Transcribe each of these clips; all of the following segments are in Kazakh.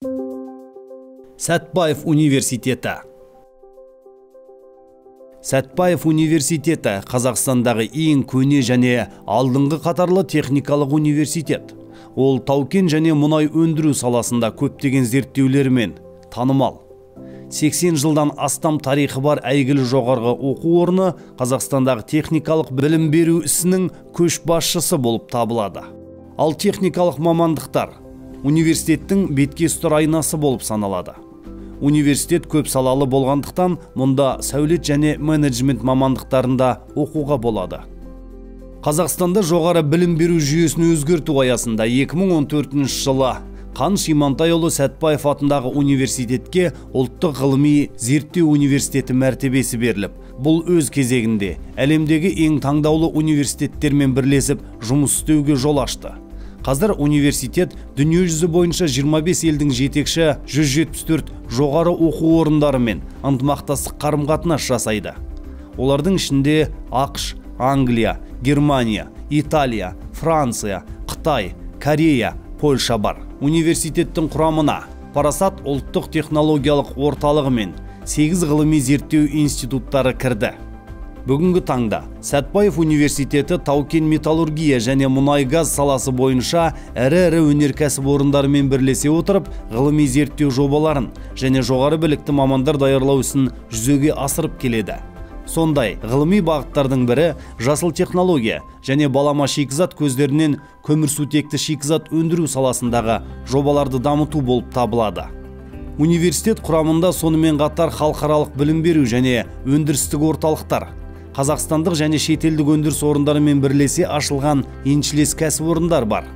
Сәтбаев университеті. Сәтбаев университеті Қазақстандағы ең көне және алдыңғы қатарлы техникалық университет. Ол тау-кен және мұнай өндіру саласында көптеген зерттеулермен танымал. 80 жылдан астам тарихы бар әйгілі жоғарғы оқу орны Қазақстандағы техникалық білім беру ісінің көшбасшысы болып табылады. Ал техникалық мамандықтар университеттің бетке ұстар айнасы болып саналады. Университет көп салалы болғандықтан, мұнда сәулет және менеджмент мамандықтарында оқуға болады. Қазақстанда жоғары білім беру жүйесін өзгерту аясында 2014 жылы Қаныш Имантайұлы Сәтбаев атындағы университетке ұлттық ғылыми зерттеу университеті мәртебесі беріліп, бұл өз кезегінде әлемдегі ең таңдаулы университеттермен бірлесіп жұмыс істеуге жол ашты. Қазір университет дүниежүзі бойынша 25 елдің жетекші 174 жоғары оқу орындарымен ынтымақтастық қарым-қатынас жасайды. Олардың ішінде ақш, Англия, Германия, Италия, Франция, Қытай, Корея, Польша бар. Университеттің құрамына Парасат ұлттық технологиялық орталығы мен 8 ғылыми зерттеу институттары кірді. Бүгінгі таңда Сәтбаев университеті тау-кен металлургия және мұнай-газ саласы бойынша ірі өнеркәсіп орындарымен бірлесе отырып, ғылыми зерттеу жобаларын және жоғары білікті мамандар даярлау ісін жүзеге асырып келеді. Сондай ғылыми бағыттардың бірі жасыл технология және балама шикізат көздерінен көмірсутекті шикізат өндіру саласындағы жобаларды дамыту болып табылады. Университет құрамында сонымен қатар халықаралық білім беру және өндірістік орталықтар, қазақстандық және шетелдік өндіріс орындарымен бірлесе ашылған еншілес кәсіпорындар бар.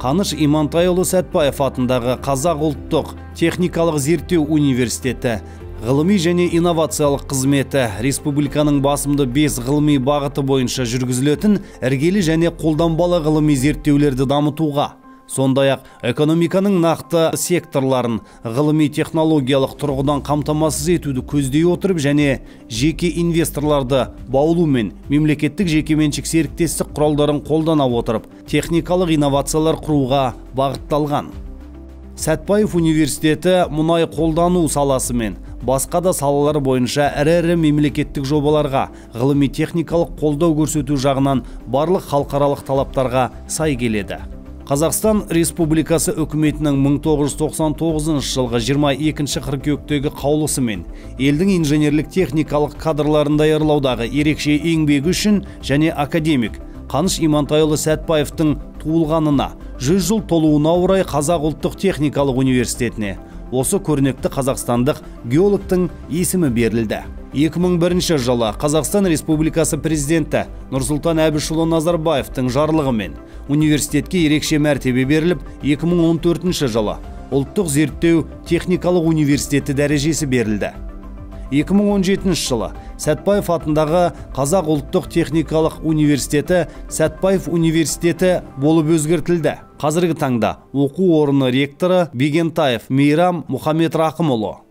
Қаныш Имантайұлы Сәтбаев атындағы Қазақ ұлттық техникалық зерттеу университеті ғылыми және инновациялық қызметі республиканың басымды 5 ғылыми бағыты бойынша жүргізілетін іргелі және қолданбалы ғылыми зерттеулерді дамытуға, сондай-ақ экономиканың нақты секторларын ғылыми технологиялық тұрғыдан қамтамасыз етуді көздей отырып және жеке инвесторларды баулу мен мемлекеттік жекеменшік серіктестік құралдарын қолдана отырып техникалық инновациялар құруға бағытталған. Сәтбаев университеті мұнай қолдану саласы мен басқа да салалар бойынша ірі мемлекеттік жобаларға ғылыми техникалық қолдау көрсету жағынан барлық халықаралық талаптарға сай келеді. Қазақстан Республикасы үкіметінің 1999 жылғы 22 қыркүйектегі қаулысымен елдің инженерлік техникалық кадрларын даярлаудағы ерекше еңбегі үшін және академик Қаныш Имантайұлы Сәтбаевтың туылғанына 100 жыл толуына орай Қазақ ұлттық техникалық университетіне осы көрнекті қазақстандық геологтың есімі берілді. 2001 жылы Қазақстан Республикасы президенті Нұрсұлтан Әбішұлы Назарбаевтың жарлығымен университетке ерекше мәртебе беріліп, 2014 жылы ұлттық зерттеу техникалық университеті дәрежесі берілді. 2017 жылы Сәтбаев атындағы Қазақ ұлттық техникалық университеті Сәтбаев университеті болып өзгертілді. Қазіргі таңда оқу орны ректоры Бегентаев Мейрам Мұхаммед Рақымұлы.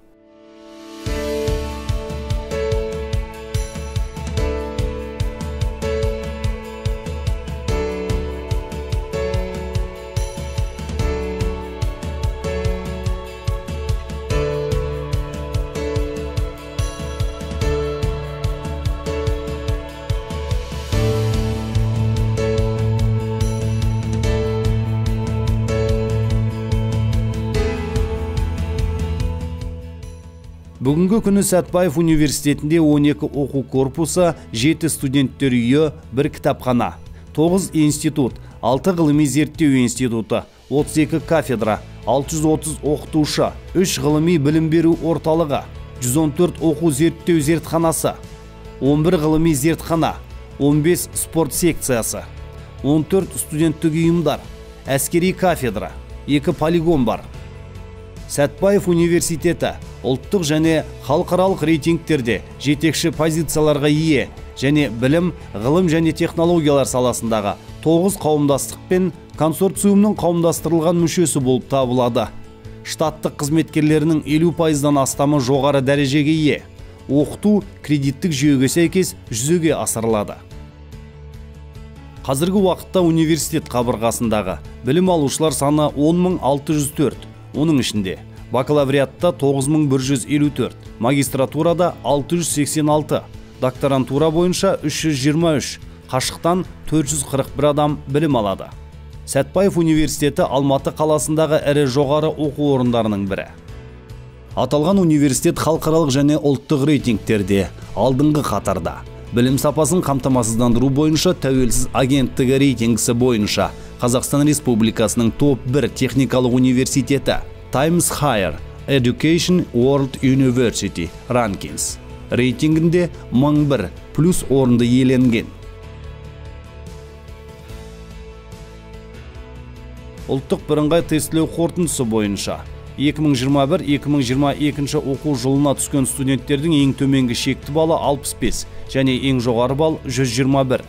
Бүгінгі күні Сәтбаев университетінде 12 оқу корпусы, 7 студенттер үйі, 1 кітапхана, 9 институт, 6 ғылыми зерттеу институты, 32 кафедра, 630 оқытушы, 3 ғылыми білім беру орталығы, 114 оқу зерттеу зертханасы, 11 ғылыми зертхана, 15 спорт секциясы, 14 студенттік ұйымдар, әскери кафедра, 2 полигон бар. Сәтбаев университеті ұлттық және халықаралық рейтингтерде жетекші позицияларға ие және білім, ғылым және технологиялар саласындағы 9 қауымдастық пен консорциумның қауымдастырылған мүшесі болып табылады. Штаттық қызметкерлерінің 50%-дан астамы жоғары дәрежеге ие. Оқыту кредиттік жүйеге сәйкес жүзеге асырылады. Қазіргі уақытта университет қабырғасындағы білім алушылар саны 10.604. Оның ішінде бакалавриатта 9154, магистратурада 686, докторантура бойынша 323, қашықтан 441 адам білім алады. Сәтбаев университеті Алматы қаласындағы ірі жоғары оқу орындарының бірі. Аталған университет халықаралық және ұлттық рейтингтерде алдыңғы қатарда. Білім сапасын қамтамасыздандыру бойынша тәуелсіз агенттігі рейтингісі бойынша Қазақстан Республикасының топ-1 техникалық университеті Times Higher Education World University Rankings рейтингінде 1001 плюс орынды иеленген. Ұлттық бірыңғай тестілеу қорытындысы бойынша 2021-2022 оқу жылына түскен студенттердің ең төменгі шекті балы 65 және ең жоғары бал 121.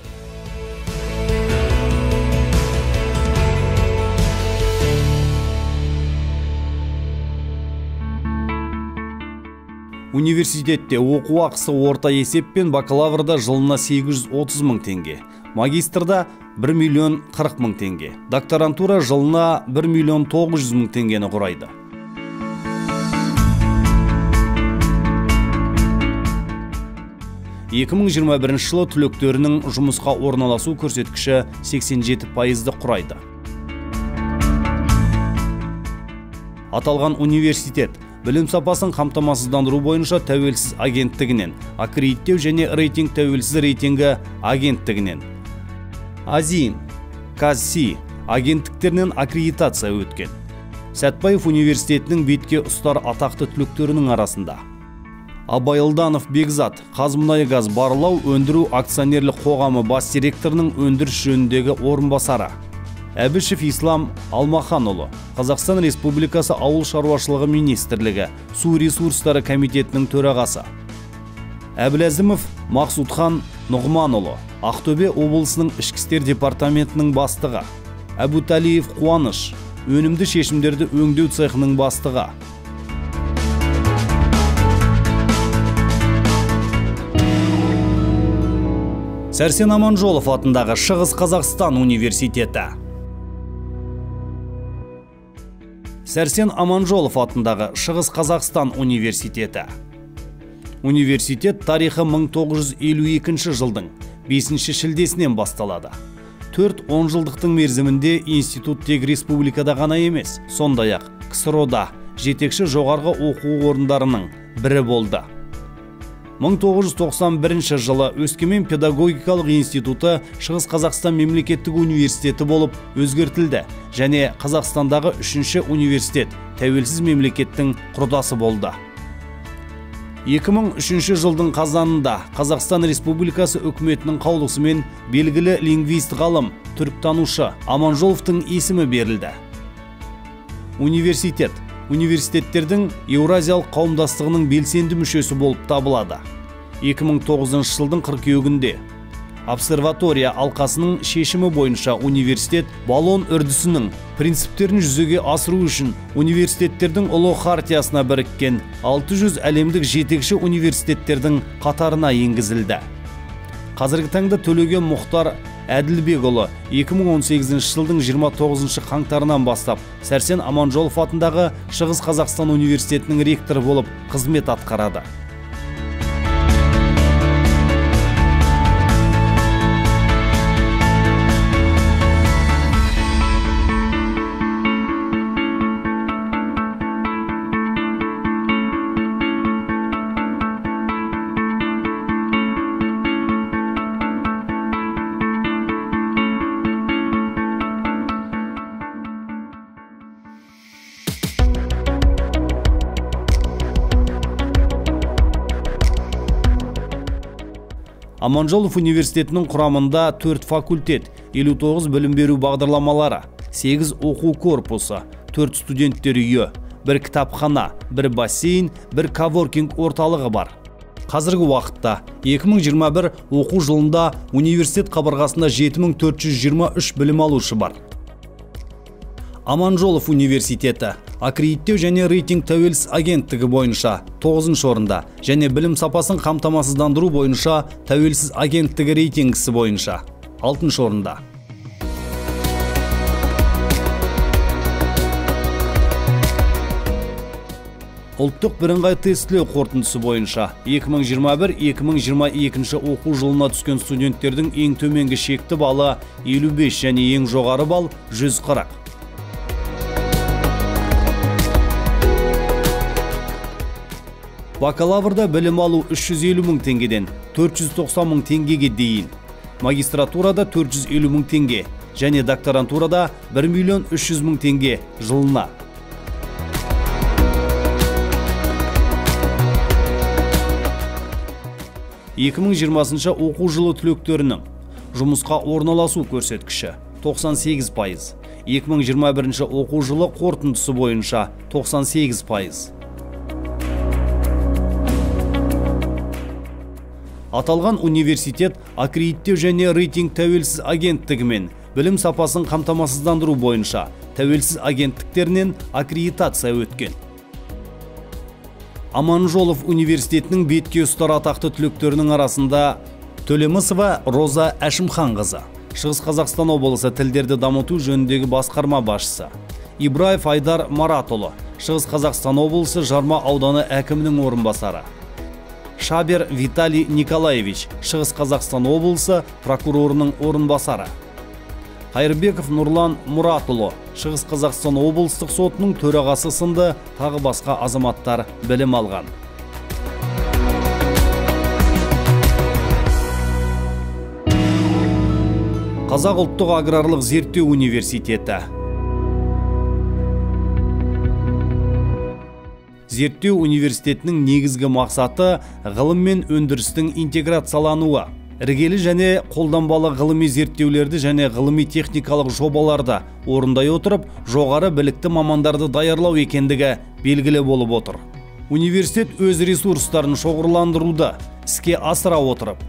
Университетте оқу ақысы орта есеппен бакалаврда жылына 830 мың теңге, магистрда 1 миллион 40 мың теңге, докторантура жылына 1 миллион 900 мың теңгені құрайды. жылы түлектерінің жұмысқа орналасу көрсеткіші 87%-ді құрайды. Аталған университет білім сапасын қамтамасыздандыру бойынша тәуелсіз агенттігінен, аккредиттеу және рейтинг тәуелсіз рейтингі агенттігінен, Азин, Казси агенттіктерінен аккредитация өткен. Сәтбаев университетінің бетке ұстар атақты түлектерінің арасында Абайылданов Бекзат Қазмұнайгаз барлау өндіру акционерлік қоғамы бас директорының өндіріс жөніндегі орынбасары, Әбішев Ислам Алмаханұлы, Қазақстан Республикасы Ауыл шаруашылығы министрлігі су ресурстары комитетінің төрағасы, Әбіләзімов Мақсудхан Нұғманұлы, Ақтөбе облысының ішкі істер департаментінің бастығы, Әбуталиев Қуаныш, өнімді шешімдерді өңдеу цехының бастығы. Сәрсен Аманжолов атындағы Шығыс Қазақстан университеті. Сәрсен Аманжолов атындағы Шығыс Қазақстан университеті. Университет тарихы 1952 жылдың 5 шілдесінен басталады. 4-10 жылдықтың мерзімінде институт тек республикада ғана емес, сондай-ақ КСРО-да жетекші жоғарғы оқу орындарының бірі болды. 1991 жылы Өскемен педагогикалық институты Шығыс Қазақстан мемлекеттік университеті болып өзгертілді және Қазақстандағы 3-ші университет тәуелсіз мемлекеттің құрдасы болды. 2003 жылдың қазанында Қазақстан Республикасы үкіметінің қаулысымен белгілі лингвист ғалым, түріктанушы Аманжоловтың есімі берілді. Университеттердің Еуразиялық қауымдастығының белсенді мүшесі болып табылады. 2009 жылдың қыркүйегінде обсерватория алқасының шешімі бойынша университет баллон үрдісінің принциптерін жүзеге асыру үшін университеттердің ұлы хартиясына біріккен 600 әлемдік жетекші университеттердің қатарына енгізілді. Қазіргі таңда Төлеген Мұхтар Әділбекұлы 2018 жылдың 29 қаңтарынан бастап Сәрсен Аманжолов атындағы Шығыс Қазақстан университетінің ректоры болып қызмет атқарады. Аманжолов университетінің құрамында 4 факультет, 59 білім беру бағдарламалары, 8 оқу корпусы, 4 студенттер үйі, 1 кітапхана, 1 бассейн, 1 коворкинг орталығы бар. Қазіргі уақытта 2021 оқу жылында университет қабырғасында 7423 білім алушы бар. Аманжолов университеті аккредиттеу және рейтинг тәуелсіз агенттігі бойынша 9-шы орында және білім сапасын қамтамасыздандыру бойынша тәуелсіз агенттігі рейтингісі бойынша 6-шы орында. Ұлттық бірыңғай тестілеу қорытындысы бойынша 2021-2022 оқу жылына түскен студенттердің ең төменгі шекті балы 55 және ең жоғары бал 140. Бакалаврда білім алу 350 мың теңгеден 490 мың теңгеге дейін, магистратурада 450 мың теңге және докторантурада 1 миллион 300 мың теңге жылына. 2020 оқу жылы түлектерінің жұмысқа орналасу көрсеткіші 98%, 2021 оқу жылы қорытындысы бойынша 98%. Аталған университет аккредиттеу және рейтинг тәуелсіз агенттігімен білім сапасын қамтамасыздандыру бойынша тәуелсіз агенттіктерінен аккредитация өткен. Аманжолов университетінің бетке ұстар атақты түлектерінің арасында Төлемісова Роза Әшімханқызы, Шығыс Қазақстан облысы тілдерді дамыту жөніндегі басқарма басшысы, Ибраев Айдар Маратұлы, Шығыс Қазақстан облысы Жарма ауданы әкімінің орынбасары, Шабер Виталий Николаевич, Шығыс Қазақстан облысы прокурорының орынбасары, Қайырбеков Нұрлан Мұратұлы, Шығыс Қазақстан облыстық сотының төрағасы сынды тағы басқа азаматтар білім алған. Қазақ ұлттық аграрлық зерттеу университеті. Зерттеу университетінің негізгі мақсаты ғылым мен өндірістің интеграциялануы, іргелі және қолданбалы ғылыми зерттеулерді және ғылыми техникалық жобаларды орындай отырып, жоғары білікті мамандарды даярлау екендігі белгілі болып отыр. Университет өз ресурстарын шоғырландыруды іске асыра отырып,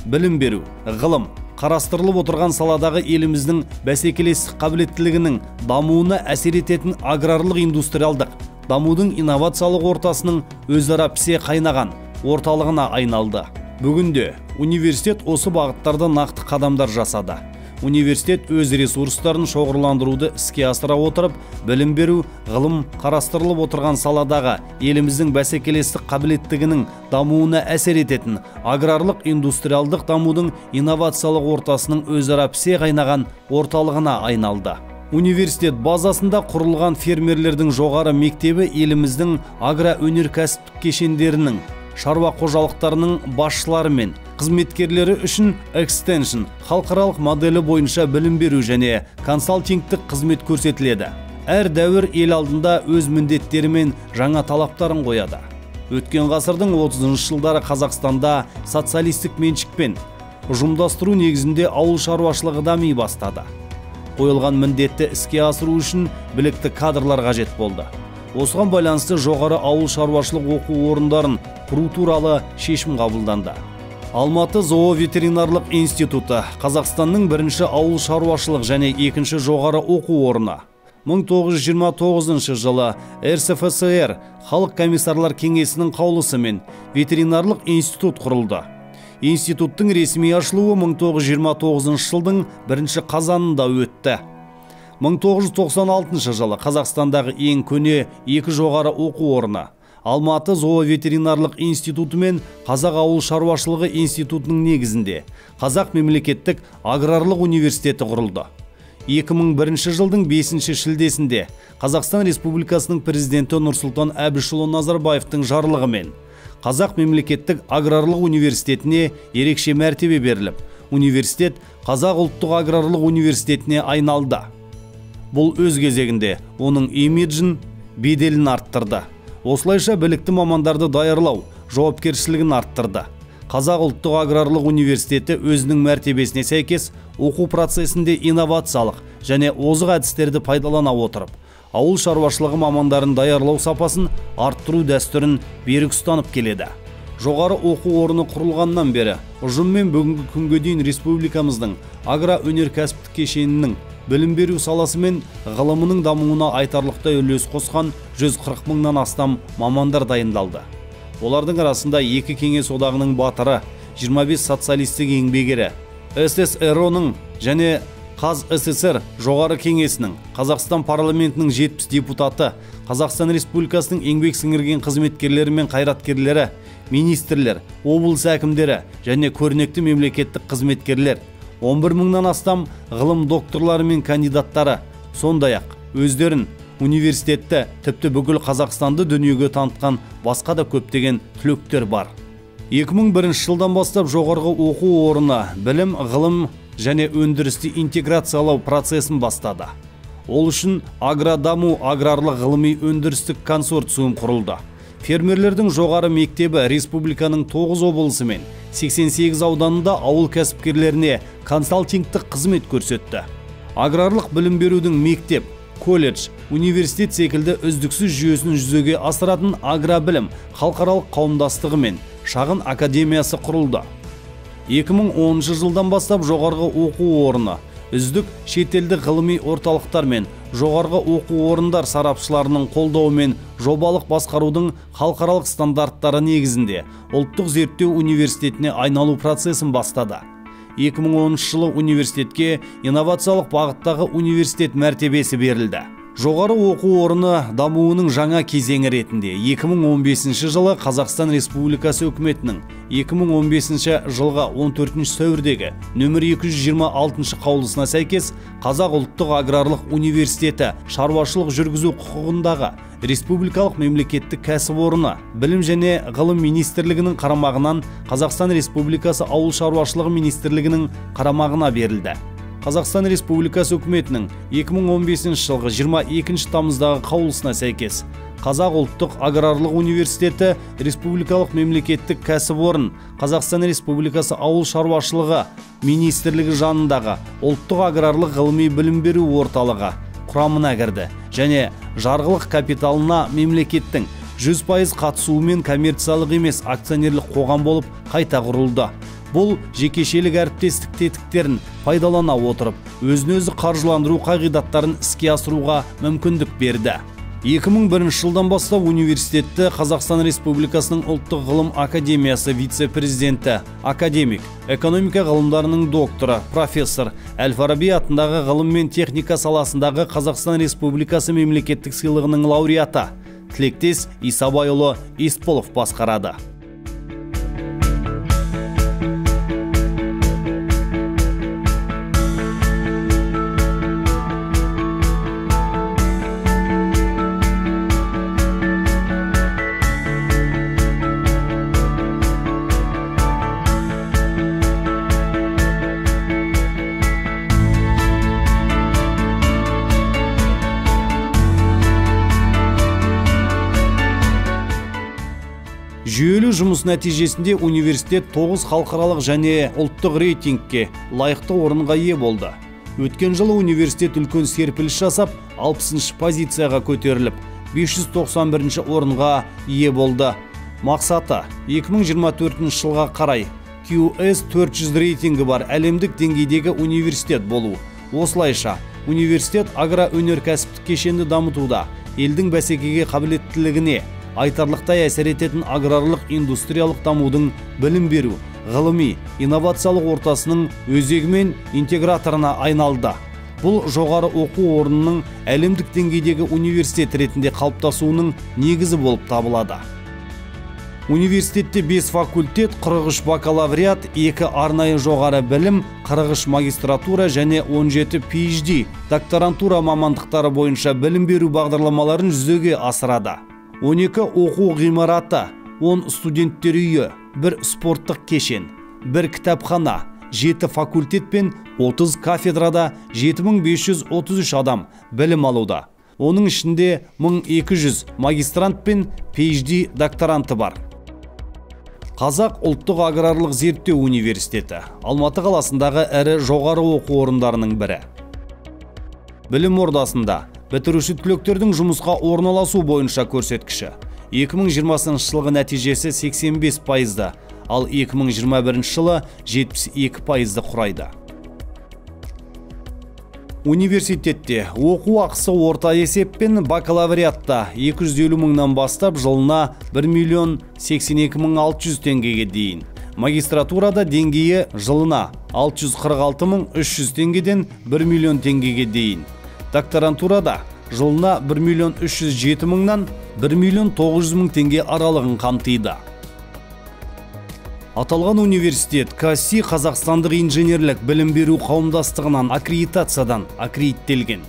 білім беру, ғылым, қарастырылып отырған саладағы еліміздің бәсекелестік қабілеттілігінің дамуына әсер ететін аграрлық индустриалдық дамудың инновациялық ортасының өзара пісе қайнаған орталығына айналды. Бүгінде университет осы бағыттарда нақты қадамдар жасады. Университет өз ресурстарын шоғырландыруды іске асыра отырып, білім беру, ғылым, қарастырылып отырған саладағы еліміздің бәсекелестік қабілеттігінің дамуына әсер ететін аграрлық индустриалдық дамудың инновациялық ортасының өзара пісе қайнаған орталығына айналды. Университет базасында құрылған фермерлердің жоғары мектебі еліміздің агроөнеркәсіптік кешендерінің, шаруа қожалықтарының басшылары мен қызметкерлері үшін экстеншн халықаралық моделі бойынша білім беру және консалтингтік қызмет көрсетіледі. Әр дәуір ел алдында өз міндеттері мен жаңа талаптарын қояды. Өткен ғасырдың 30-шы жылдары Қазақстанда социалистік меншікпен ұжымдастыру негізінде ауыл шаруашылығы дами бастады. Қойылған міндетті іске асыру үшін білікті кадрлар қажет болды. Осыған байланысты жоғары ауыл шаруашылық оқу орындарын құру туралы шешім қабылданды. Алматы зооветеринарлық институты Қазақстанның бірінші ауыл шаруашылық және екінші жоғары оқу орны. 1929 жылы РСФСР Халық комиссарлар кеңесінің қаулысымен ветеринарлық институт құрылды. Институттың ресми ашылуы 1929 жылдың 1 қазанында өтті. 1996 жылы Қазақстандағы ең көне екі жоғары оқу орны Алматы зооветеринарлық институты мен Қазақ ауыл шаруашылығы институтының негізінде Қазақ мемлекеттік аграрлық университеті құрылды. 2001 жылдың 5 шілдесінде Қазақстан Республикасының президенті Нұрсұлтан Әбішұлы Назарбаевтың жарлығымен Қазақ мемлекеттік аграрлық университетіне ерекше мәртебе беріліп, университет Қазақ ұлттық аграрлық университетіне айналды. Бұл өз кезегінде оның имиджін, беделін арттырды. Осылайша білікті мамандарды даярлау жауапкершілігін арттырды. Қазақ ұлттық аграрлық университеті өзінің мәртебесіне сәйкес оқу процесінде инновациялық және озық әдістерді пайдалана отырып, ауыл шаруашылығы мамандарын даярлау сапасын арттыру дәстүрін берік ұстанып келеді. Жоғары оқу орны құрылғаннан бері ұжыммен бүгінгі күнге дейін республикамыздың агроөнеркәсіптік кешенінің білім беру саласы мен ғылымының дамуына айтарлықтай үлес қосқан 140 мыңнан астам мамандар дайындалды. Олардың арасында екі кеңес одағының батыры, 25 социалистік еңбегері, СССР-ның және СССР жоғары кеңесінің, Қазақстан парламентінің 70 депутаты, Қазақстан Республикасының еңбек сіңірген қызметкерлері мен қайраткерлері, министрлер, облыс әкімдері және көрнекті мемлекеттік қызметкерлер, 11 мыңнан астам ғылым докторлары мен кандидаттары, сондай-ақ өздерін университетті, тіпті бүкіл Қазақстанды дүниеге танытқан басқа да көптеген түлектер бар. 2001 жылдан бастап жоғарғы оқу орны білім, ғылым және өндірісті интеграциялау процесін бастады. Ол үшін агродаму аграрлық ғылыми өндірістік консорциум құрылды. Фермерлердің жоғары мектебі республиканың 9 облысы мен 88 ауданында ауыл кәсіпкерлеріне консалтингтік қызмет көрсетті. Аграрлық білім берудің мектеп, колледж, университет секілді үздіксіз жүйесін жүзеге асыратын агробілім халықаралық қауымдастығы мен шағын академиясы құрылды. 2010 жылдан бастап жоғарғы оқу орны үздік шетелдік ғылыми орталықтар мен жоғарғы оқу орындар сарапшыларының қолдауымен жобалық басқарудың халықаралық стандарттары негізінде ұлттық зерттеу университетіне айналу процесін бастады. 2010 жылы университетке инновациялық бағыттағы университет мәртебесі берілді. Жоғары оқу орны дамуының жаңа кезеңі ретінде 2015 жылы Қазақстан Республикасы үкіметінің 2015 жылға 14 сәуірдегі нөмір 226 қаулысына сәйкес Қазақ ұлттық аграрлық университеті шаруашылық жүргізу құқығындағы республикалық мемлекеттік кәсіпорны білім және ғылым министрлігінің қарамағынан Қазақстан Республикасы ауыл шаруашылығы министрлігінің қарамағына берілді. Қазақстан Республикасы үкіметінің 2015 жылғы 22 тамыздағы қаулысына сәйкес Қазақ ұлттық аграрлық университеті республикалық мемлекеттік кәсіпорын Қазақстан Республикасы ауыл шаруашылығы министрлігі жанындағы ұлттық аграрлық ғылыми білім беру орталығы құрамына кірді және жарғылық капиталына мемлекеттің 100% қатысуымен коммерциялық емес акционерлік қоғам болып қайта құрылды. Бұл жекешелік әріптестік тетіктерін пайдалана отырып, өзін-өзі қаржыландыру қағидаттарын іске асыруға мүмкіндік берді. 2001 жылдан бастап университетті Қазақстан Республикасының ұлттық ғылым академиясы вице-президенті, академик, экономика ғылымдарының докторы, профессор, Әл-Фараби атындағы ғылым мен техника саласындағы Қазақстан Республикасы мемлекеттік сыйлығының лауреаты, тілектес Исабайұлы Есполов басқарады. Жүйелі жұмыс нәтижесінде университет 9 халықаралық және ұлттық рейтингке лайықты орынға ие болды. Өткен жылы университет үлкен серпіліс жасап, 60-шы позицияға көтеріліп, 591-ші орынға ие болды. Мақсаты 2024 жылға қарай QS 400 рейтингі бар әлемдік деңгейдегі университет болу. Осылайша, университет агроөнеркәсіптік кешенді дамытуда елдің бәсекеге қабілеттілігіне айтарлықтай әсер ететін аграрлық индустриялық дамудың білім беру, ғылыми, инновациялық ортасының өзегі мен интеграторына айналды. Бұл жоғары оқу орнының әлемдік деңгейдегі университет ретінде қалыптасуының негізі болып табылады. Университетте 5 факультет, 43 бакалавриат, 2 арнайы жоғары білім, 43 магистратура және 17 PhD докторантура мамандықтары бойынша білім беру бағдарламаларын жүзеге асырады. 12 оқу ғимараты, 10 студенттер үйі, 1 спорттық кешен, 1 кітапхана, 7 факультет пен 30 кафедрада 7533 адам білім алуда. Оның ішінде 1200 магистрант пен PhD докторанты бар. Қазақ ұлттық аграрлық зерттеу университеті Алматы қаласындағы ірі жоғары оқу орындарының бірі. Білім ордасында бітіруші түлектердің жұмысқа орналасу бойынша көрсеткіші 2020 жылғы нәтижесі 85%, ал 2021 жылы 72%-ды құрайды. Университетте оқу ақысы орта есеппен бакалавриатта 250 мыңнан бастап жылына 1 миллион 82 мың 600 теңгеге дейін, Магистратурада деңгейі жылына 646.300 теңгеден 1 миллион теңгеге дейін. Докторантурада жылына 1.307.000-нан 1.900.000 теңге аралығын қамтиды. Аталған университет КАСИ Қазақстандық инженерлік білім беру қауымдастығынан аккредитациядан аккредиттелген.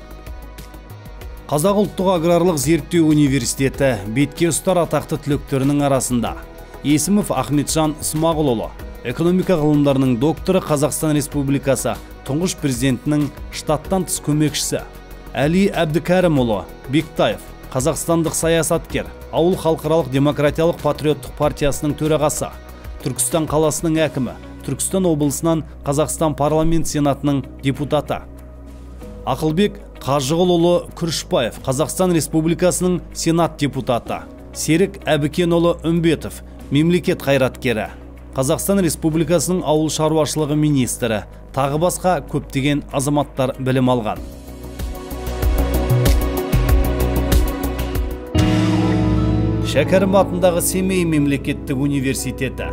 Қазақ ұлттық аграрлық зерттеу университеті бетке ұстар атақты түлектерінің арасында Есімов Ахметжан Смағұлұлы, экономика ғылымдарының докторы, Қазақстан Республикасы тұңғыш президентінің штаттан тыс көмекшісі Әли Әбдікәрімұлы Бектаев, қазақстандық саясаткер, Ауыл халықаралық демократиялық патриоттық партиясының төрағасы, Түркістан қаласының әкімі, Түркістан облысынан Қазақстан парламент сенатының депутаты. Ақылбек Қажығұлұлы Күрішбаев, Қазақстан Республикасының сенат депутаты. Серік Әбікенұлы Үмбетов, мемлекет қайраткері. Қазақстан Республикасының ауыл шаруашылығы министрі. Тағы басқа көптеген азаматтар білім алған. Шәкәрім атындағы Семей мемлекеттік университеті.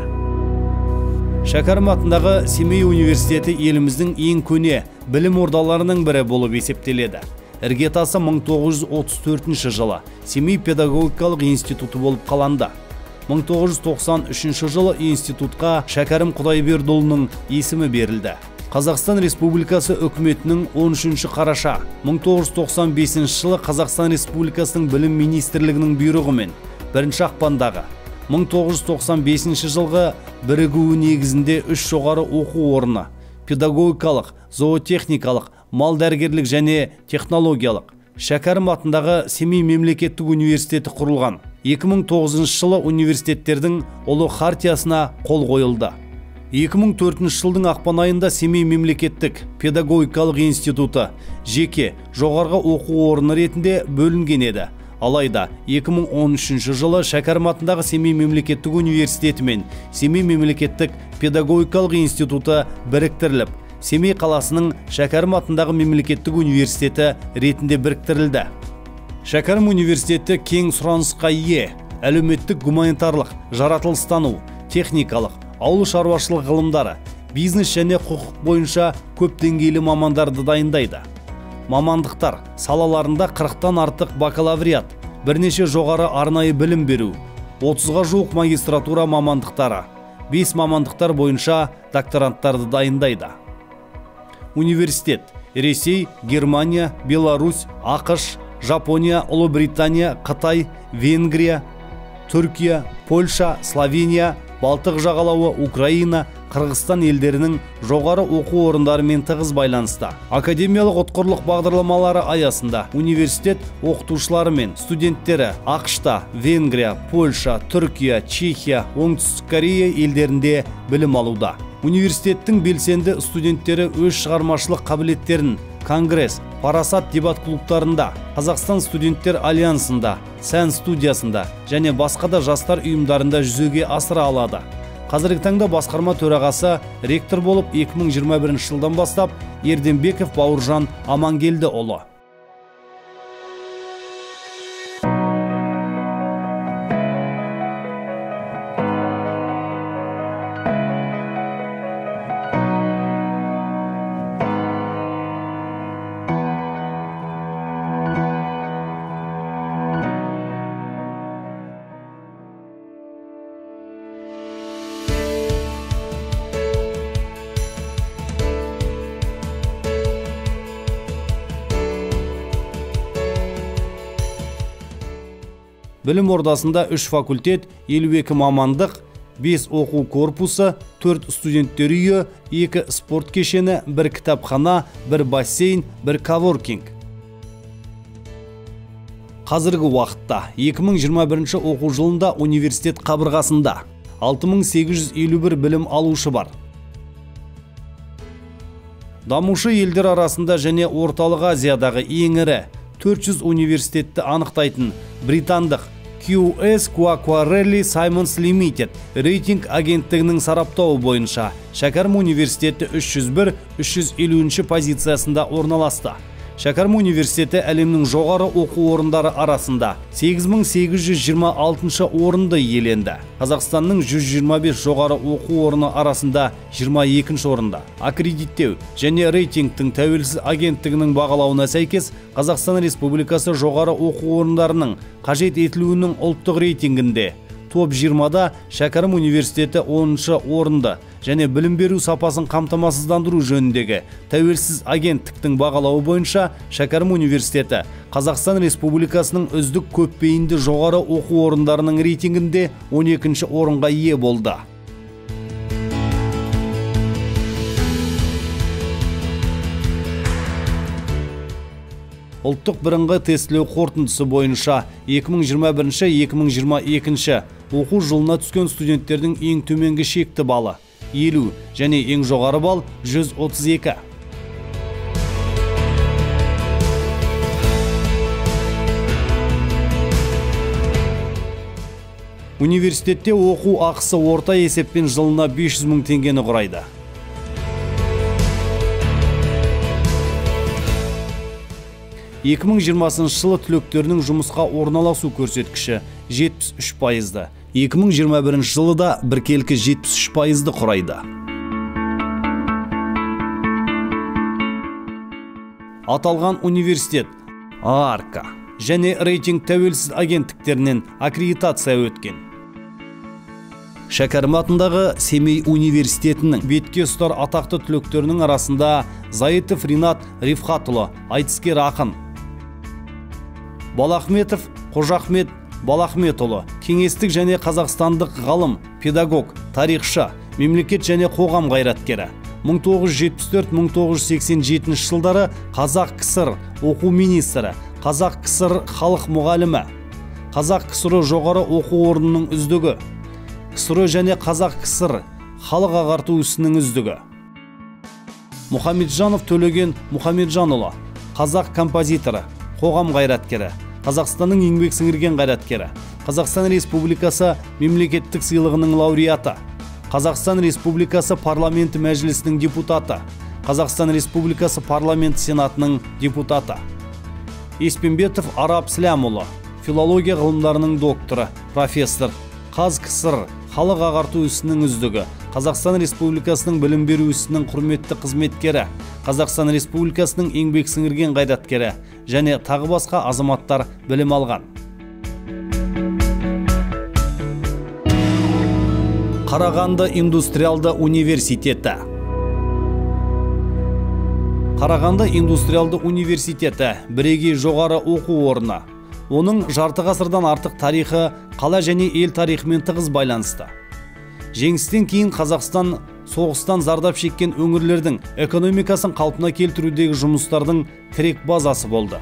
Шәкәрім атындағы Семей университеті еліміздің ең көне білім ордаларының бірі болып есептеледі. Іргетасы 1934 жылы Семей педагогикалық институты болып қаланды. 1993 жылы институтқа Шәкәрім Құдайбердіұлының есімі берілді. Қазақстан Республикасы үкіметінің 13 қараша 1995 жылы Қазақстан Республикасының білім министрлігінің бұйрығымен 1 ақпандағы 1995 жылғы бірігуі негізінде 3 жоғары оқу орны педагогикалық, зоотехникалық, мал дәрігерлік және технологиялық Шәкәрім атындағы Семей мемлекеттік университеті құрылған. 2009 жылы университеттердің ұлы хартиясына қол қойылды. 2004 жылдың ақпан айында Семей мемлекеттік педагогикалық институты жеке жоғарғы оқу орны ретінде бөлінген еді. Алайда 2013 жылы Шәкәрім атындағы Семей мемлекеттік университеті мен Семей мемлекеттік педагогикалық институты біріктіріліп, Семей қаласының Шәкәрім атындағы мемлекеттік университеті ретінде біріктірілді. Шәкәрім университеті кең сұранысқа ие, әлеуметтік гуманитарлық, жаратылыстану, техникалық, ауыл шаруашылық ғылымдары, бизнес және құқық бойынша көп деңгейлі мамандарды дайындайды. Мамандықтар салаларында 40-тан артық бакалавриат, бірнеше жоғары арнайы білім беру, 30-ға жуық магистратура мамандықтары, 5 мамандықтар бойынша докторанттарды дайындайды. Университет Ресей, Германия, Беларусь, ақш, Жапония, Ұлыбритания, Қытай, Венгрия, Түркия, Польша, Словения, Балтық жағалауы, Украина, Қырғызстан елдерінің жоғары оқу орындарымен тығыз байланысты. Академиялық ұтқырлық бағдарламалары аясында университет оқытушылары мен студенттері ақшта, Венгрия, Польша, Түркия, Чехия, Оңтүстік Корея елдерінде білім алуда. Университеттің белсенді студенттері өз шығармашылық қабілеттерін Конгресс, Парасат дебат клубтарында, Қазақстан студенттер альянсында, сән студиясында және басқа да жастар ұйымдарында жүзеге асыра алады. Қазіргі таңда басқарма төрағасы ректор болып 2021 жылдан бастап Ерденбеков Бауыржан Амангелдіұлы. Білім ордасында 3 факультет, 52 мамандық, 5 оқу корпусы, 4 студенттер үйі, 2 спорт кешені, 1 кітапхана, 1 бассейн, 1 коворкинг. Қазіргі уақытта 2021 оқу жылында университет қабырғасында 6851 білім алушы бар. Дамушы елдер арасында және Орталық Азиядағы ең ірі 400 университетті анықтайтын британдық QS Quacquarelli Simons Limited рейтинг агенттігінің сараптауы бойынша Шәкәрім университеті 301-350 позициясында орналасты. Шәкәрім университеті әлемнің жоғары оқу орындары арасында 8826 орынды иеленді. Қазақстанның 125 жоғары оқу орны арасында 22 орында. Аккредиттеу және рейтингтің тәуелсіз агенттігінің бағалауына сәйкес, Қазақстан Республикасы жоғары оқу орындарының қажет етілуінің ұлттық рейтингінде топ 20-да Шәкәрім университеті 10-шы орынды және білім беру сапасын қамтамасыздандыру жөніндегі тәуелсіз агенттіктің бағалауы бойынша Шәкәрім университеті Қазақстан Республикасының үздік көпбейінді жоғары оқу орындарының рейтингінде 12-ші орынға ие болды. Ұлттық бірыңғай тестілеу қорытындысы бойынша 2021-2022 оқу жылына түскен студенттердің ең төменгі шекті балы 50 және ең жоғары бал 132. Университетте оқу ақысы орта есеппен жылына 500 мың теңгені құрайды. Екі 2020 жылы түлектерінің жұмысқа орналасу көрсеткіші 73%, 2021 жылы да біркелкі 73%-ды құрайды. Аталған университет ААРКа және рейтинг тәуелсіз агенттіктерінен аккредитация өткен. Шәкәрім атындағы Семей университетінің бетке ұстар атақты түлектерінің арасында Заитов Ринат Рифхатұлы, айтыскер ақын. Балахметов Қожахмет Балахметұлы, кеңестік және қазақстандық ғалым, педагог, тарихшы, мемлекет және қоғам қайраткері. 1974-1987 жылдары Қазақ КСР оқу министрі, Қазақ КСР халық мұғалімі, Қазақ КСР жоғары оқу орнының үздігі, КСР және Қазақ КСР халық ағарту ісінің үздігі. Мұхамеджанов Төлеген Мұхамеджанұлы, қазақ композиторы, қоғам қайраткері, Қазақстанның еңбек сіңірген қайраткері, Қазақстан Республикасы мемлекеттік сыйлығының лауреаты, Қазақстан Республикасы парламенті мәжілісінің депутаты, Қазақстан Республикасы парламенті сенатының депутаты. Еспенбетов Арап Слямұлы, филология ғылымдарының докторы, профессор, КСР халық ағарту ісінің үздігі, Қазақстан Республикасының білім беру ісінің құрметті қызметкері, Қазақстан Республикасының еңбек сіңірген қайраткері және тағы басқа азаматтар білім алған. Қарағанды индустриалды университеті. Қарағанды индустриалды университеті бірегей жоғары оқу орны. Оның жарты ғасырдан артық тарихы қала және ел тарихымен тығыз байланысты. Жеңістен кейін Қазақстан соғыстан зардап шеккен өңірлердің экономикасын қалпына келтірудегі жұмыстардың тірек базасы болды.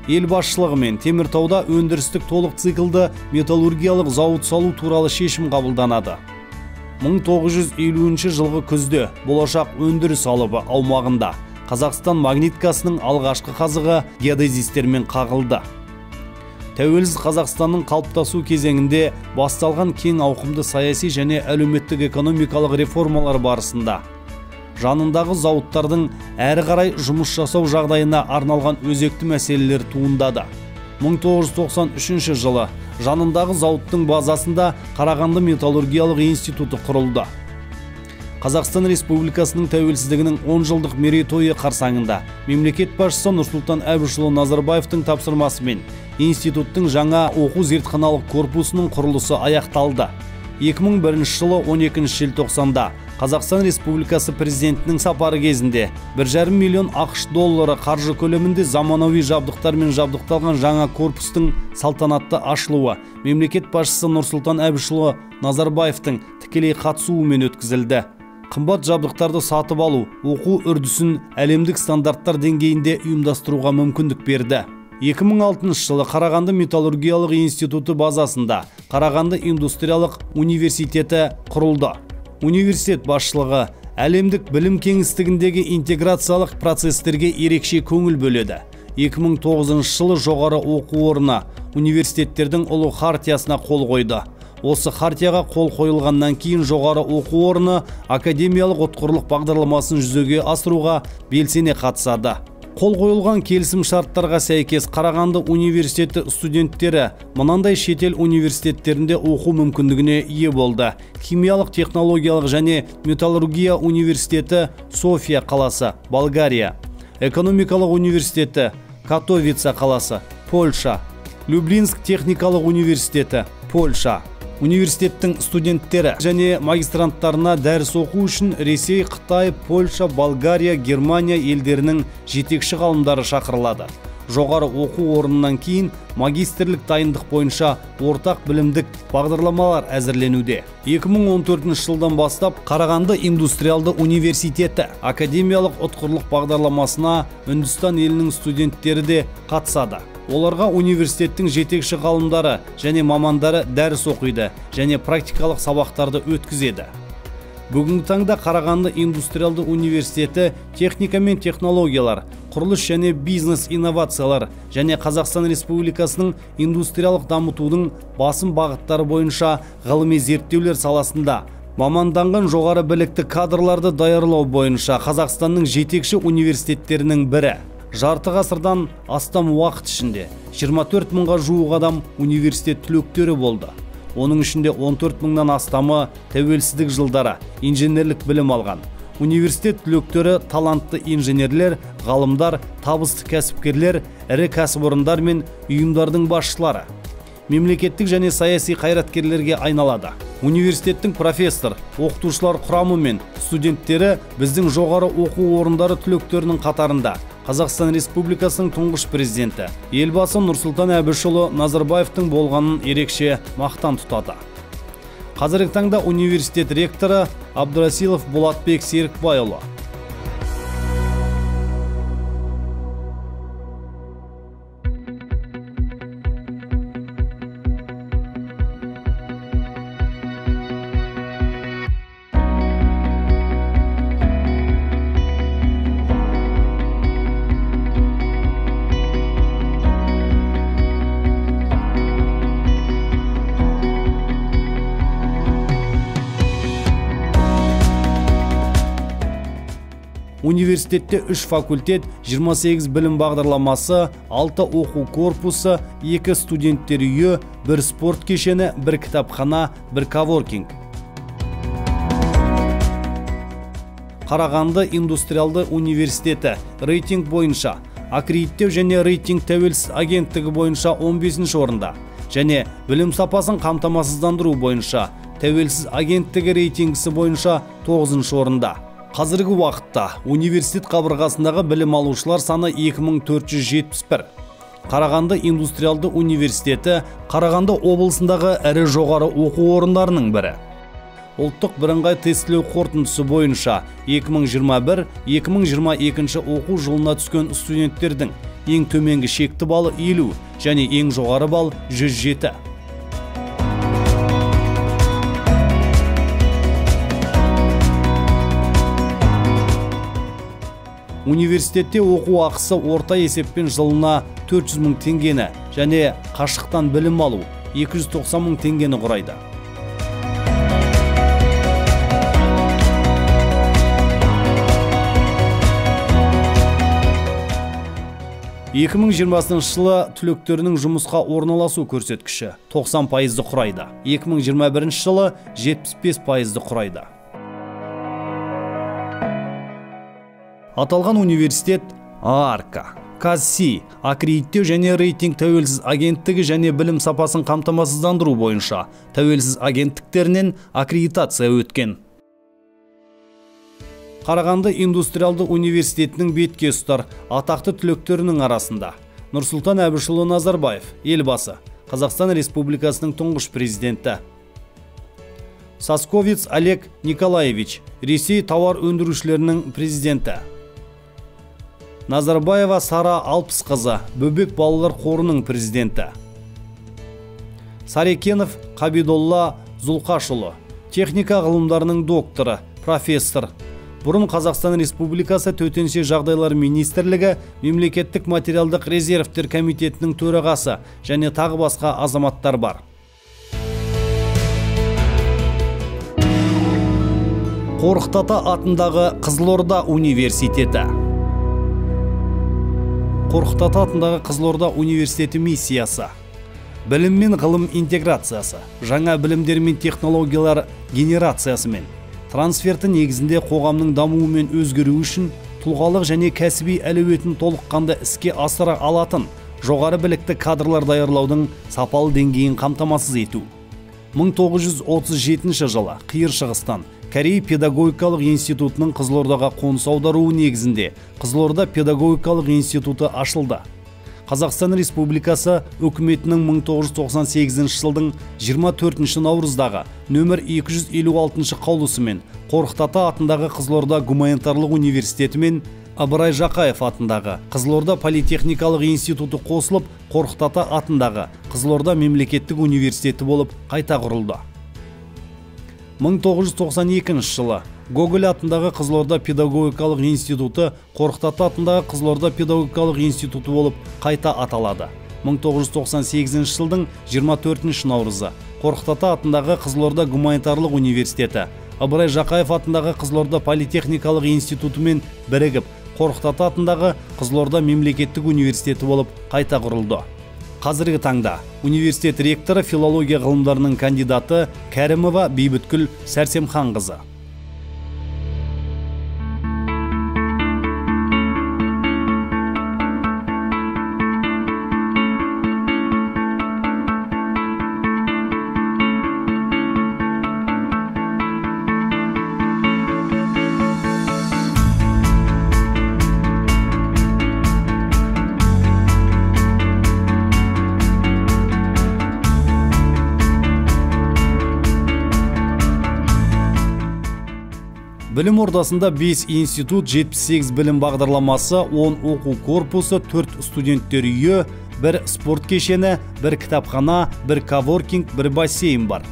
Ел басшылығымен Теміртауда өндірістік толық циклды металлургиялық зауыт салу туралы шешім қабылданады. 1950 жылғы күзде болашақ өндіріс алыбы аумағында Қазақстан магниткасының алғашқы қазығы геодезистермен қағылды. Тәуелсіз Қазақстанның қалыптасу кезеңінде басталған кең ауқымды саяси және әлеуметтік экономикалық реформалар барысында жанындағы зауыттардың әрі қарай жұмыс жасау жағдайына арналған өзекті мәселелер туындады. 1993 жылы жанындағы зауыттың базасында Қарағанды металлургиялық институты құрылды. Қазақстан Республикасының тәуелсіздігінің 10 жылдық мерейтойы қарсаңында мемлекет басшысы Нұрсұлтан Әбішұлы Назарбаевтың тапсырмасымен институттың жаңа оқу зертханалық корпусының құрылысы аяқталды. 2001 жылы 12 желтоқсанда Қазақстан Республикасы президентінің сапары кезінде 1,5 миллион ақш доллары қаржы көлемінде заманауи жабдықтармен жабдықталған жаңа корпустың салтанатты ашылуы мемлекет басшысы Нұрсұлтан Әбішұлы Назарбаевтың тікелей қатысуымен өткізілді. Қымбат жабдықтарды сатып алу оқу үрдісін әлемдік стандарттар деңгейінде ұйымдастыруға мүмкіндік берді. 2006 жылы Қарағанды металлургиялық институты базасында Қарағанды индустриялық университеті құрылды. Университет басшылығы әлемдік білім кеңістігіндегі интеграциялық процестерге ерекше көңіл бөледі. 2009 жылы жоғары оқу орны университеттердің ұлы хартиясына қол қойды. Осы хартияға қол қойылғаннан кейін жоғары оқу орны академиялық ұтқырлық бағдарламасын жүзеге асыруға белсене қатысады. Қол қойылған келісім шарттарға сәйкес Қарағанды университеті студенттері мынандай шетел университеттерінде оқу мүмкіндігіне ие болды. Химиялық технологиялық және металлургия университеті София қаласы, Болгария. Экономикалық университеті Катовица қаласы, Польша. Люблинск техникалық университеті, Польша. Университеттің студенттері және магистранттарына дәріс оқу үшін Ресей, Қытай, Польша, Болгария, Германия елдерінің жетекші ғалымдары шақырылады. Жоғары оқу орнынан кейін магистрлік дайындық бойынша ортақ білімдік бағдарламалар әзірленуде. 2014 жылдан бастап Қарағанды индустриалды университеті академиялық ұтқырлық бағдарламасына Үндістан елінің студенттері де қатысады. Оларға университеттің жетекші ғалымдары және мамандары дәріс оқиды және практикалық сабақтарды өткізеді. Бүгінгі таңда Қарағанды индустриалды университеті техника мен технологиялар, құрылыс және бизнес инновациялар және Қазақстан Республикасының индустриялық дамытудың басым бағыттары бойынша ғылыми зерттеулер саласында маманданған жоғары білікті кадрларды даярлау бойынша Қазақстанның жетекші университеттерінің бірі. Жарты ғасырдан астам уақыт ішінде 24 мыңға жуық адам университет түлектері болды. Оның ішінде 14 мыңнан астамы тәуелсіздік жылдары инженерлік білім алған. Университет түлектері талантты инженерлер, ғалымдар, табысты кәсіпкерлер, ірі кәсіпорындар мен ұйымдардың басшылары, мемлекеттік және саяси қайраткерлерге айналады. Университеттің профессор, оқытушылар құрамы мен студенттері біздің жоғары оқу орындары түлектерінің қатарында. Қазақстан Республикасының тұңғыш президенті елбасы Нұрсұлтан Әбішұлы Назарбаевтың болғанын ерекше мақтан тұтады. Қазіргі таңда университет ректоры Абдрасилов Болатбек Серікбайұлы. Университетте 3 факультет, 28 білім бағдарламасы, 6 оқу корпусы, 2 студенттер үйі, 1 спорт кешені, 1 кітапхана, 1 коворкинг. Қарағанды индустриалды университеті рейтинг бойынша, аккредиттеу және рейтинг тәуелсіз агенттігі бойынша 15 орында, және білім сапасын қамтамасыздандыру бойынша тәуелсіз агенттігі рейтингісі бойынша 9 орында. Қазіргі уақытта университет қабырғасындағы білім алушылар саны 2471. Қарағанды индустриалды университеті Қарағанды облысындағы ірі жоғары оқу орындарының бірі. Ұлттық бірыңғай тестілеу қорытындысы бойынша 2021-2022 оқу жылына түскен студенттердің ең төменгі шекті балы 50 және ең жоғары бал 107. Университетте оқу ақысы орта есеппен жылына 400 мың теңгені және қашықтан білім алу 290 мың теңгені құрайды. – 2020 жылы түлектерінің жұмысқа орналасу көрсеткіші 90% құрайды. 2021 жылы 75% құрайды. Аталған университет ААРК, Казси, аккредиттеу және рейтинг тәуелсіз агенттігі және білім сапасын қамтамасыздандыру бойынша тәуелсіз агенттіктерінен аккредитация өткен. Қарағанды индустриалды университетінің бетке ұстар атақты түлектерінің арасында Нұрсұлтан Әбішұлы Назарбаев, елбасы, Қазақстан Республикасының тұңғыш президенті. Сасковец Олег Николаевич, Ресей тауар өндірушілерінің президенті. Назарбаева Сара Алпысқызы, Бөбек балалар қорының президенті. Сарекенов Қабидолла Зұлқашұлы, техника ғылымдарының докторы, профессор. Бұрын Қазақстан Республикасы төтенше жағдайлар министрлігі, мемлекеттік материалдық резервтер комитетінің төрағасы және тағы басқа азаматтар бар. Қорқыт Ата атындағы Қызылорда университеті. Қорқыт Ата атындағы Қызылорда университеті миссиясы. Білім мен ғылым интеграциясы, жаңа білімдер мен технологиялар генерациясы мен трансферті негізінде қоғамның дамуы мен өзгеруі үшін тұлғалық және кәсіби әлеуетін толыққанды іске асыра алатын жоғары білікті кадрлар даярлаудың сапалы деңгейін қамтамасыз ету. 1937 жылы Қиыр Шығыстан Корей педагогикалық институтының Қызылордаға қоныс аударуы негізінде Қызылорда педагогикалық институты ашылды. Қазақстан Республикасы үкіметінің 1998 жылдың 24 наурыздағы нөмір 256 қаулысымен Қорқыт Ата атындағы Қызылорда гуманитарлық университеті мен Ыбырай Жақаев атындағы Қызылорда политехникалық институты қосылып, Қорқыт Ата атындағы Қызылорда мемлекеттік университеті болып қайта құрылды. 1992 жылы Гоголь атындағы Қызылорда педагогикалық институты Қорқыт Ата атындағы Қызылорда педагогикалық институты болып қайта аталады. 1998 жылдың 24 наурызы Қорқыт Ата атындағы Қызылорда гуманитарлық университеті Ыбырай Жақаев атындағы Қызылорда политехникалық институтымен бірігіп, Қорқыт Ата атындағы Қызылорда мемлекеттік университеті болып қайта құрылды. Қазіргі таңда университет ректоры филология ғылымдарының кандидаты Кәрімова Бейбіткүл Сәрсемханқызы. Білім ордасында 5 институт, 78 білім бағдарламасы, 10 оқу корпусы, 4 студенттер үйі, 1 спорт кешені, 1 кітапхана, 1 коворкинг, 1 бассейн бар.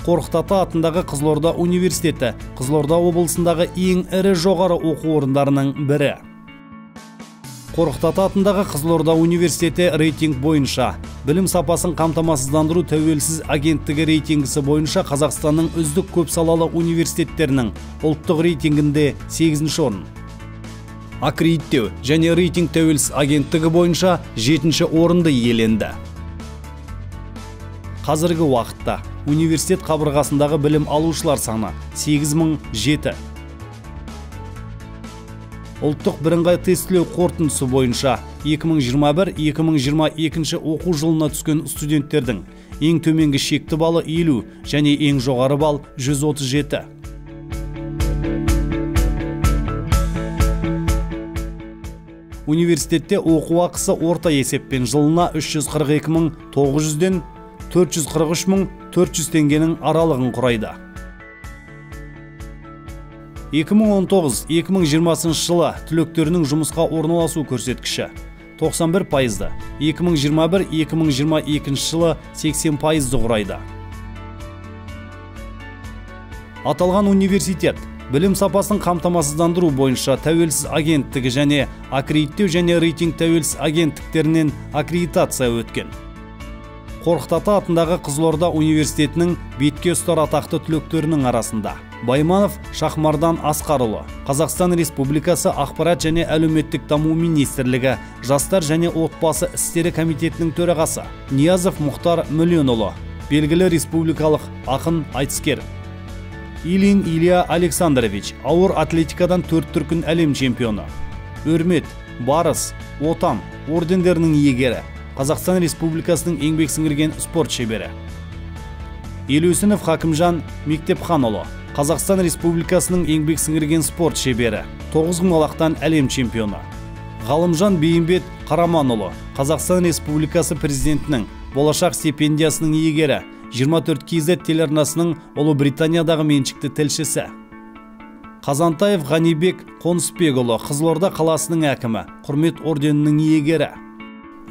Қорқыт Ата атындағы Қызылорда университеті Қызылорда облысындағы ең ірі жоғары оқу орындарының бірі. Қорқыт Ата атындағы Қызылорда университеті рейтинг бойынша білім сапасын қамтамасыздандыру тәуелсіз агенттігі рейтингісі бойынша Қазақстанның үздік көпсалалы университеттерінің ұлттық рейтингінде 8-ші орын. Аккредиттеу және рейтинг тәуелсіз агенттігі бойынша 7-ші орынды иеленді. Қазіргі уақытта университет қабырғасындағы білім алушылар саны 8007. Ұлттық бірыңғай тестілеу қорытындысы бойынша 2021-2022 оқу жылына түскен студенттердің ең төменгі шекті балы 50 және ең жоғары бал 137. Университетте оқу ақысы орта есеппен жылына 342.900-ден 443.400 теңгенің аралығын құрайды. 2019-2020 жылы түлектерінің жұмысқа орналасу көрсеткіші 91%, 2021-2022 жылы 80%-ды құрайды. Аталған университет білім сапасын қамтамасыздандыру бойынша тәуелсіз агенттігі және аккредиттеу және рейтинг тәуелсіз агенттіктерінен аккредитация өткен. Қорқыт Ата атындағы Қызылорда университетінің бетке ұстар атақты түлектерінің арасында Байманов Шахмардан Асқарұлы, Қазақстан Республикасы Ақпарат және әлеуметтік даму министрлігі Жастар және отбасы істері комитетінің төрағасы Ниязов Мұхтар Мүленұлы, белгілі республикалық ақын айтыскер. Ильин Илья Александрович, ауыр атлетикадан 4 дүркін әлем чемпионы. Өрмет, Барыс, Отан ордендерінің иегері, Қазақстан Республикасының еңбек сіңірген спорт шебері. Елеусінов Хакимжан Мектепханұлы, Қазақстан Республикасының еңбек сіңірген спорт шебері, 9 құмалақтан әлем чемпионы. Ғалымжан Бейімбет Қараманұлы, Қазақстан Республикасы президентінің болашақ стипендиясының иегері, 24 KZ телеарнасының Ұлыбританиядағы меншікті тілшісі. Қазантаев Ғанибек Қонысбекұлы, Қызылорда қаласының әкімі, құрмет орденінің иегері.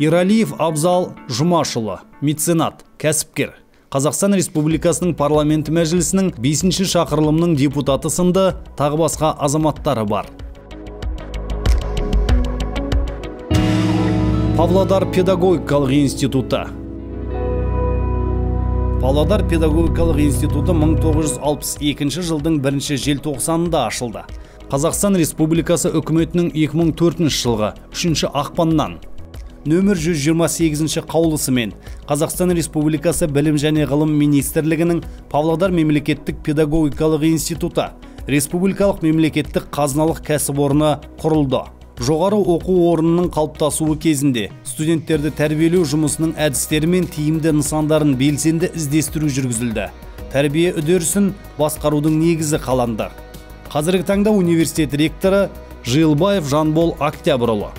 Иралиев Абзал Жұмашұлы, меценат, кәсіпкер, Қазақстан Республикасының парламенті мәжілісінің 5-ші шақырылымның депутаты сынды тағы басқа азаматтары бар. Павлодар педагогикалық институты. Павлодар педагогикалық институты 1962 жылдың 1 желтоқсанында ашылды. Қазақстан Республикасы үкіметінің 2004 жылғы 3 ақпаннан нөмір 128 қаулысымен Қазақстан Республикасы Білім және ғылым министрлігінің Павлодар мемлекеттік педагогикалық институты республикалық мемлекеттік қазыналық кәсіпорны құрылды. Жоғары оқу орнының қалыптасуы кезінде студенттерді тәрбиелеу жұмысының әдістері мен тиімді нысандарын белсенді іздестіру жүргізілді. Тәрбие үдерісін басқарудың негізі қаланды. Қазіргі таңда университет ректоры Жылбаев Жанбол Октябрьұлы.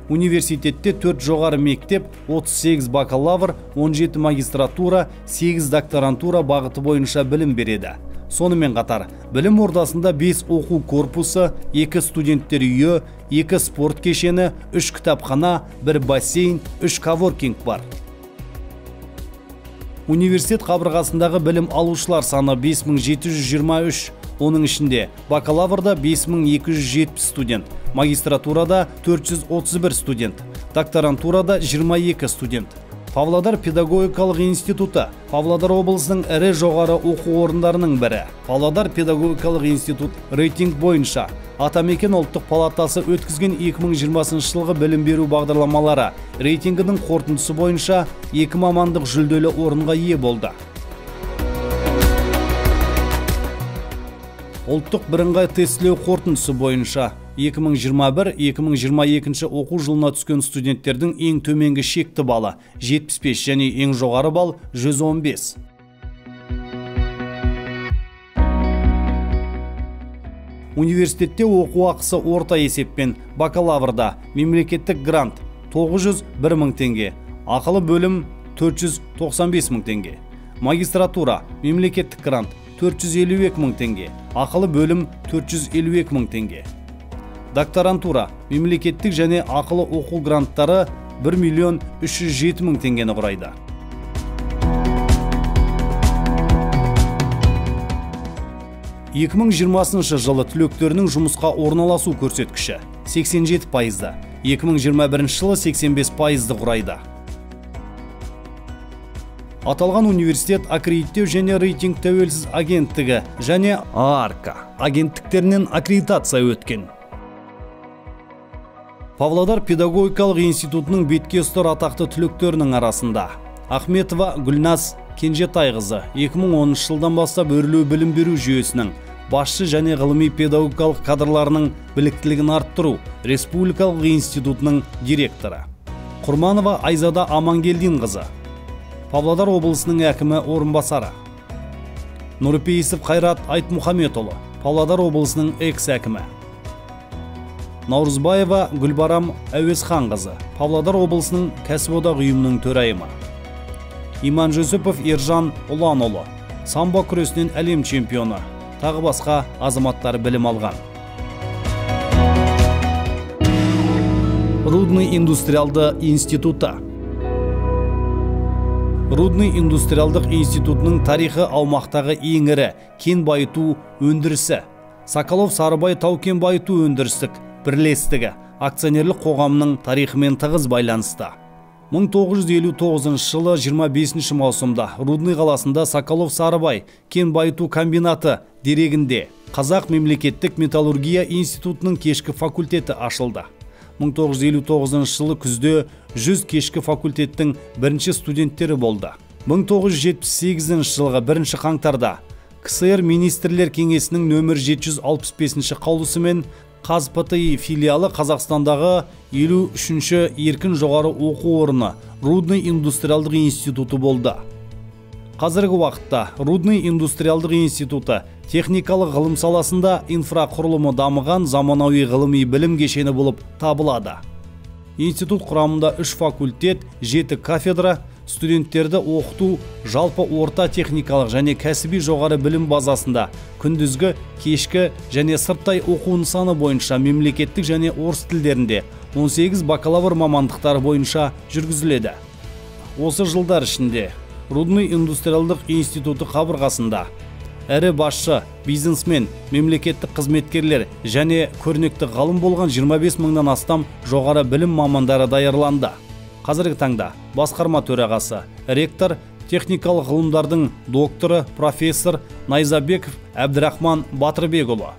Университетте 4 жоғары мектеп, 38 бакалавр, 17 магистратура, 8 докторантура бағыты бойынша білім береді. Сонымен қатар, білім ордасында 5 оқу корпусы, 2 студенттер үйі, 2 спорт кешені, 3 кітапхана, 1 бассейн, 3 коворкинг бар. Университет қабырғасындағы білім алушылар саны 5723, оның ішінде бакалаврда 5270 студент, магистратурада 431 студент, докторантурада 22 студент. Павлодар педагогикалық институты Павлодар облысының ірі жоғары оқу орындарының бірі. Павлодар педагогикалық институт рейтинг бойынша Атамекен ұлттық палатасы өткізген 2020 жылғы білім беру бағдарламалары рейтингінің қорытындысы бойынша 2 мамандық жүлделі орынға ие болды. Ұлттық бірыңғай тестілеу қорытындысы бойынша 2021-2022 оқу жылына түскен студенттердің ең төменгі шекті балы 75 және ең жоғары бал 115. Университетте оқу ақысы орта есеппен бакалаврда мемлекеттік грант 901 мың теңге, ақылы бөлім 495 мың теңге. Магистратура мемлекеттік грант 452 мың теңге, ақылы бөлім 452 мың теңге. Докторантура мемлекеттік және ақылы оқу гранттары 1 миллион 307 мың теңгені құрайды. Екі 2020 жылы түлектерінің жұмысқа орналасу көрсеткіші 87%, 2021 жылы 85%-ді құрайды. Аталған университет аккредиттеу және рейтинг тәуелсіз агенттігі және ААРК агенттіктерінен аккредитация өткен. Павлодар педагогикалық институтының бетке ұстар атақты түлектерінің арасында Ахметова Гүлназ Кенжетайқызы 2010 жылдан бастап өрлеу білім беру жүйесінің басшы және ғылыми педагогикалық кадрларының біліктілігін арттыру республикалық институтының директоры. Құрманова Айзада Амангелдинқызы Павлодар облысының әкімі орынбасары. Нұрпейісов Қайрат Айтмұхаметұлы Павлодар облысының экс-әкімі. Наурызбаева Гүлбарам Әуесханқызы Павлодар облысының кәсіподақ ұйымының төрайымы. Иман Жүсіпов Ержан Ұланұлы самбо күресінен әлем чемпионы, тағы басқа азаматтар білім алған. Рудный индустриалды институты. Рудный индустриалдық институтының тарихы аумақтағы ең ірі кен байыту өндірісі. Соколов-Сарыбай тау-кен байыту өндірістік бірлестігі акционерлік қоғамының тарихымен тығыз байланысты. 1959 жылы 25 маусымда Рудный қаласында Соколов-Сарыбай кен байыту комбинаты дерегінде Қазақ мемлекеттік металлургия институтының кешкі факультеті ашылды. 1959 жылы күзде 100 кешкі факультеттің бірінші студенттері болды. 1978 жылғы 1 қаңтарда КСР Министрлер кеңесінің нөмір 765 қаулысымен КазПТИ филиалы Қазақстандағы 53-ші еркін жоғары оқу орны Рудный индустриалдық институты болды. Қазіргі уақытта Рудный индустриалдық институты техникалық ғылым саласында инфрақұрылымы дамыған заманауи ғылыми білім кешені болып табылады. Институт құрамында 3 факультет, 7 кафедра, студенттерді оқыту жалпы орта техникалық және кәсіби жоғары білім базасында күндізгі, кешкі және сырттай оқу нысаны бойынша мемлекеттік және орыс тілдерінде 18 бакалавр мамандықтары бойынша жүргізіледі. Осы жылдар ішінде Рудный индустриалдық институты қабырғасында әрі басшы, бизнесмен, мемлекеттік қызметкерлер және көрнекті ғалым болған 25 мыңнан астам жоғары білім мамандары даярланды. Қазіргі таңда басқарма төрағасы, ректор, техникалық ғылымдардың докторы, профессор Найзабеков Әбдірахман Батырбекұлы.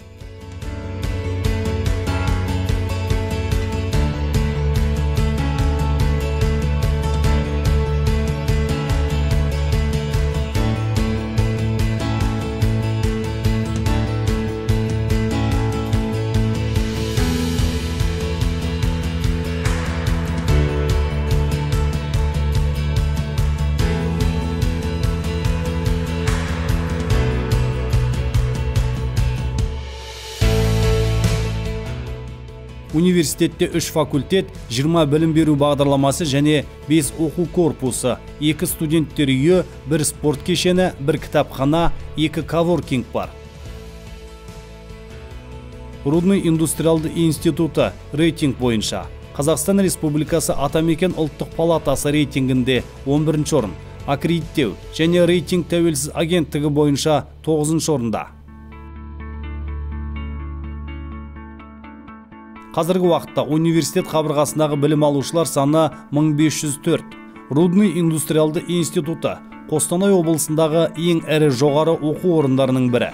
Университетте 3 факультет, 20 білім беру бағдарламасы және 5 оқу корпусы, 2 студенттер үйі, 1 спорт кешені, 1 кітапхана, 2 коворкинг бар. Рудный индустриалды институты рейтинг бойынша Қазақстан Республикасы Атамекен ұлттық палатасы рейтингінде 11 орын, аккредиттеу және рейтинг тәуелсіз агенттігі бойынша 9 орында. Қазіргі уақытта университет қабырғасындағы білім алушылар саны 1504. Рудный индустриалды институты Қостанай облысындағы ең әрі жоғары оқу орындарының бірі.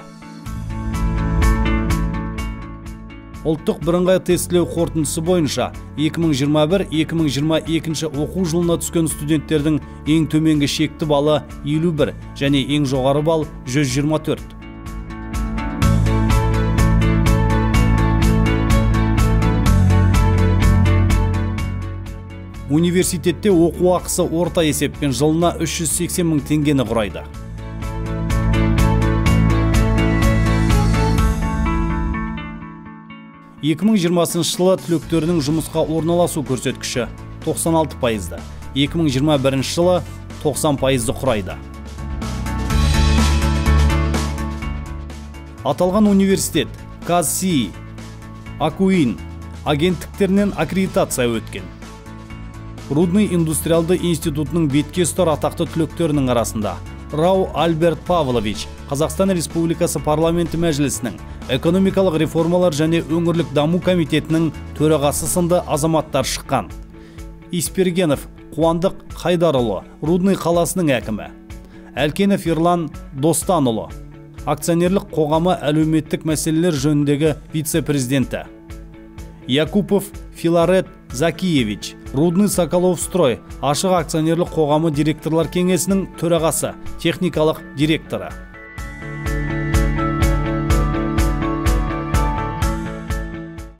Ұлттық бірыңғай тестілеу қорытындысы бойынша 2021-2022 оқу жылына түскен студенттердің ең төменгі шекті балы 51 және ең жоғары бал 124. Университетте оқу ақысы орта есеппен жылына 380 мың теңгені құрайды. жылы түлектерінің жұмысқа орналасу көрсеткіші 96%, 2021 жылы 90% құрайды. Аталған университет КАЗСИ, АКУИН агенттіктерінен аккредитация өткен. Рудный индустриалды институтының бетке ұстар атақты түлектерінің арасында Рау Альберт Павлович, Қазақстан Республикасы парламенті мәжілісінің экономикалық реформалар және өңірлік даму комитетінің төрағасы сынды азаматтар шыққан. Испергенов Қуандық Қайдарұлы, Рудный қаласының әкімі. Әлкенов Ерлан Достанұлы, акционерлік қоғамы әлеуметтік мәселелер жөніндегі вице-президенті. Якупов Филарет Закиевич, Рудный Соколовстрой ашық акционерлік қоғамы директорлар кеңесінің төрағасы, техникалық директоры.